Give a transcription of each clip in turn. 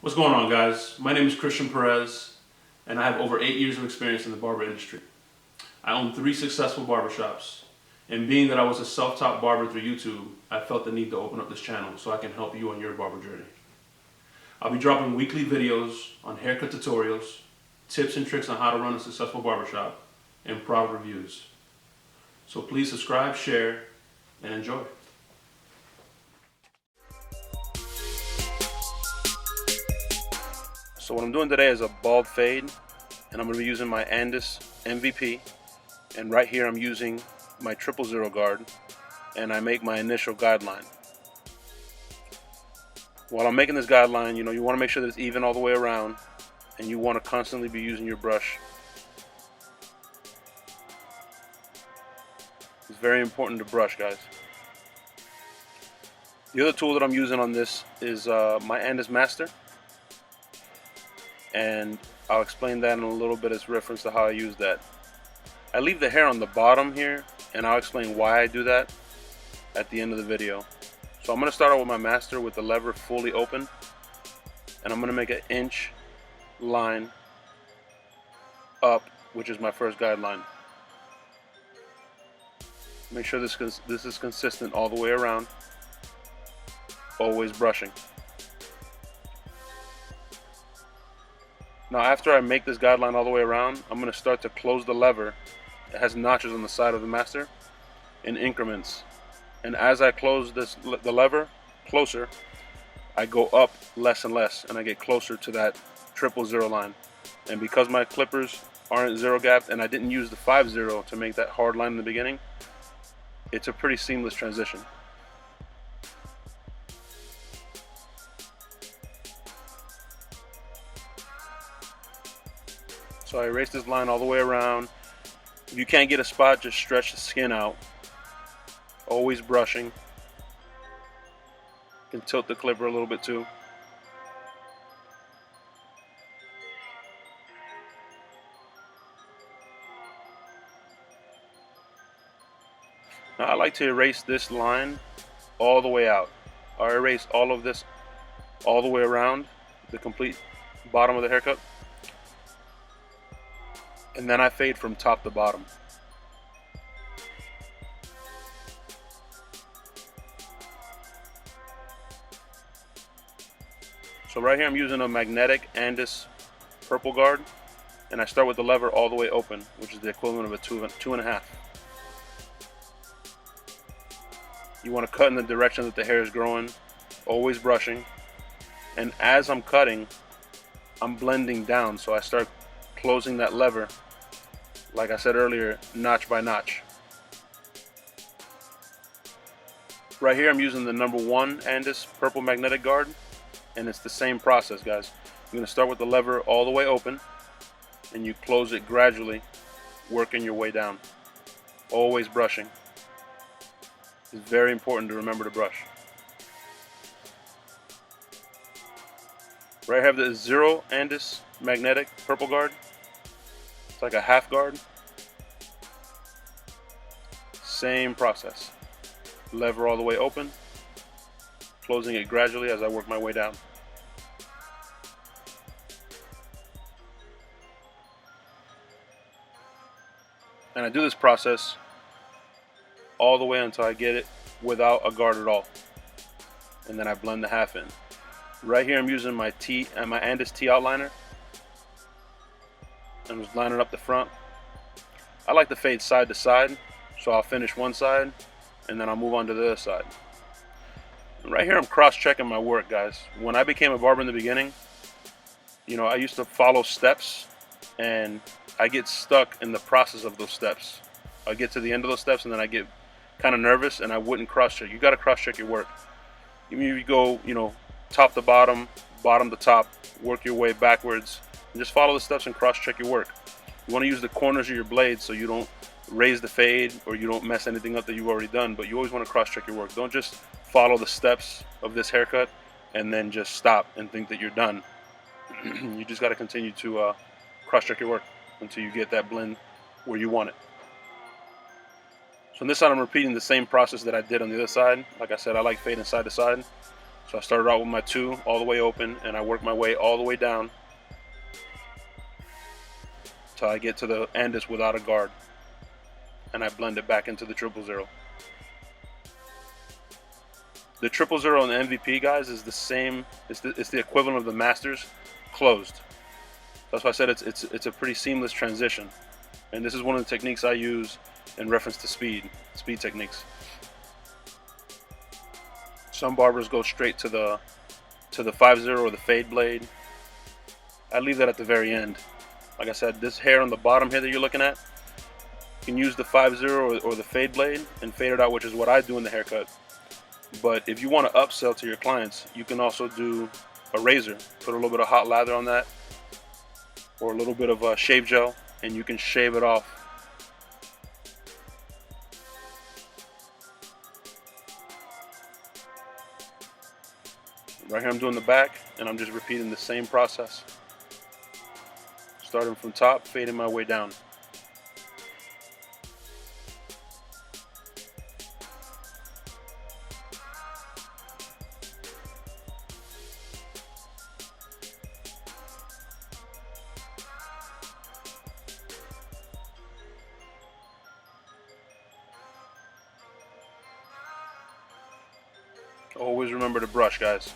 What's going on, guys? My name is Perez, and I have over 8 years of experience in the barber industry. I own 3 successful barbershops, and being that I was a self-taught barber through YouTube, I felt the need to open up this channel so I can help you on your barber journey. I'll be dropping weekly videos on haircut tutorials, tips and tricks on how to run a successful barbershop, and product reviews. So please subscribe, share, and enjoy. So what I'm doing today is a bald fade, and I'm going to be using my Andis MVP, and right here I'm using my 000 guard, and I make my initial guideline. While I'm making this guideline, you want to make sure that it's even all the way around, and you want to constantly be using your brush. It's very important to brush, guys. The other tool that I'm using on this is my Andis Master, and I'll explain that in a little bit as reference to how I use that. I leave the hair on the bottom here, and I'll explain why I do that at the end of the video. So I'm going to start out with my master with the lever fully open, and I'm going to make an inch line up, which is my first guideline. Make sure this is consistent all the way around, always brushing. Now after I make this guideline all the way around, I'm going to start to close the lever. It has notches on the side of the master in increments. And as I close the lever closer, I go up less and less, and I get closer to that 000 line. And because my clippers aren't zero gapped, and I didn't use the 50 to make that hard line in the beginning, it's a pretty seamless transition. So I erase this line all the way around. If you can't get a spot, just stretch the skin out. Always brushing. You can tilt the clipper a little bit too. Now I like to erase this line all the way out. I erase all of this all the way around the complete bottom of the haircut. And then I fade from top to bottom. So right here I'm using a magnetic Andis purple guard, and I start with the lever all the way open, which is the equivalent of a 2.5. You want to cut in the direction that the hair is growing, always brushing. And as I'm cutting, I'm blending down, so I start closing that lever, like I said earlier, notch by notch. Right here I'm using the #1 Andis purple magnetic guard, and it's the same process, guys. You're going to start with the lever all the way open, and you close it gradually, working your way down, always brushing. It's very important to remember to brush. Right, I have the 0 Andis magnetic purple guard. It's like a half guard. Same process. Lever all the way open, closing it gradually as I work my way down. And I do this process all the way until I get it without a guard at all. And then I blend the half in. Right here I'm using my Andis T outliner. I'm just lining up the front. I like to fade side to side, so I'll finish one side and then I'll move on to the other side. And right here I'm cross-checking my work, guys. When I became a barber in the beginning, I used to follow steps, and I get stuck in the process of those steps. I get to the end of those steps and then I get kind of nervous and I wouldn't cross-check. You got to cross-check your work. Even if you go, top to bottom, bottom to top, work your way backwards, and just follow the steps and cross-check your work. You want to use the corners of your blade so you don't raise the fade or you don't mess anything up that you've already done, but you always want to cross-check your work. Don't just follow the steps of this haircut and then just stop and think that you're done. You just got to continue to cross-check your work until you get that blend where you want it. So on this side I'm repeating the same process that I did on the other side. Like I said, I like fading side to side. So I started out with my 2 all the way open, and I work my way all the way down till I get to the Andis without a guard, and I blend it back into the 000. The 000 and the MVP, guys, is the same. It's the equivalent of the Masters closed. That's why I said it's a pretty seamless transition, and this is one of the techniques I use in reference to speed techniques. Some barbers go straight to the 5-0 or the fade blade. I leave that at the very end. Like I said, this hair on the bottom here that you're looking at, you can use the 5-0 or the fade blade and fade it out, which is what I do in the haircut. But if you want to upsell to your clients, you can also do a razor. Put a little bit of hot lather on that, or a little bit of shave gel, and you can shave it off. Right here I'm doing the back, and I'm just repeating the same process. Starting from top, fading my way down. Always remember to brush, guys.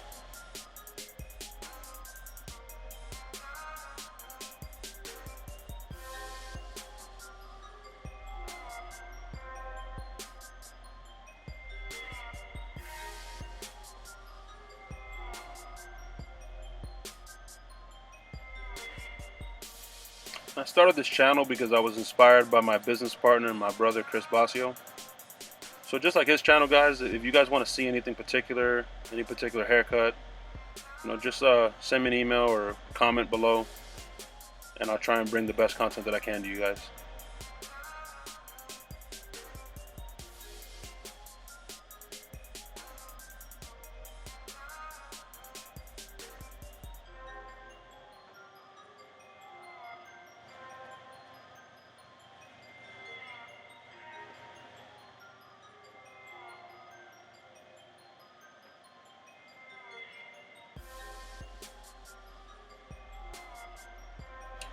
I started this channel because I was inspired by my business partner and my brother, Kris. So just like his channel, guys, if you guys want to see anything particular, any particular haircut, just send me an email or comment below, and I'll try and bring the best content that I can to you guys.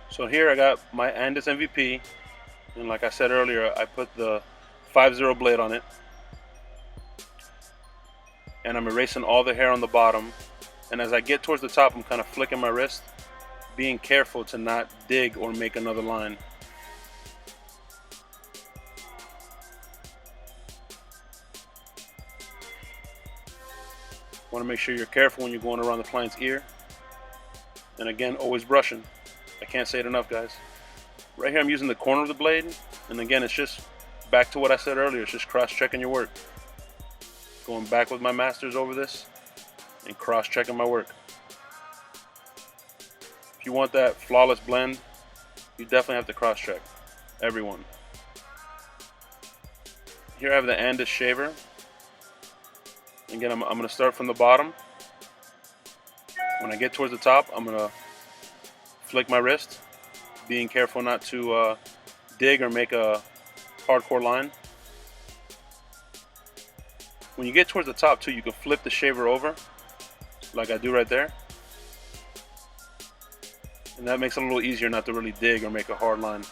So here I got my Andis MVP, and like I said earlier, I put the 5-0 blade on it, and I'm erasing all the hair on the bottom. And as I get towards the top, I'm kind of flicking my wrist, being careful to not dig or make another line. Want to make sure you're careful when you're going around the client's ear. And again, always brushing. I can't say it enough, guys. Right here I'm using the corner of the blade, and again it's just back to what I said earlier, it's just cross-checking your work. Going back with my masters over this and cross-checking my work. If you want that flawless blend, you definitely have to cross-check. Everyone. Here I have the Andis shaver. Again, I'm going to start from the bottom. When I get towards the top, I'm going to flick my wrist, being careful not to dig or make a hardcore line. When you get towards the top too, you can flip the shaver over, like I do right there. And that makes it a little easier not to really dig or make a hard line.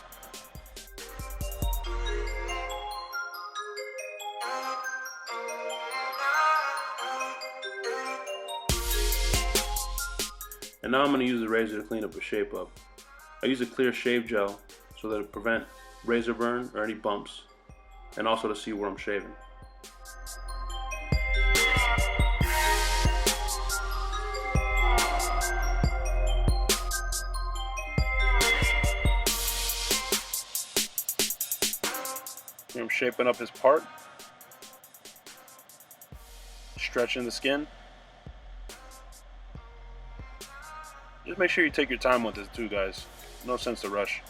And now I'm going to use the razor to clean up the shape up. I use a clear shave gel so that it prevents razor burn or any bumps, and also to see where I'm shaving. Here I'm shaping up his part, stretching the skin. Just make sure you take your time with this too, guys. No sense to rush.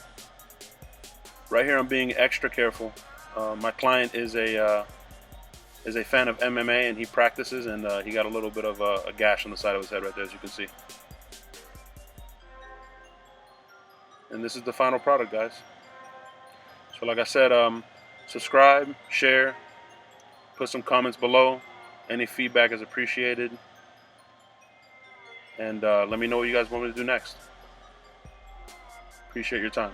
Right here I'm being extra careful. My client is a fan of MMA, and he practices, and he got a little bit of a gash on the side of his head right there, as you can see. And this is the final product, guys. So like I said, subscribe, share, put some comments below. Any feedback is appreciated. and let me know what you guys want me to do next. Appreciate your time.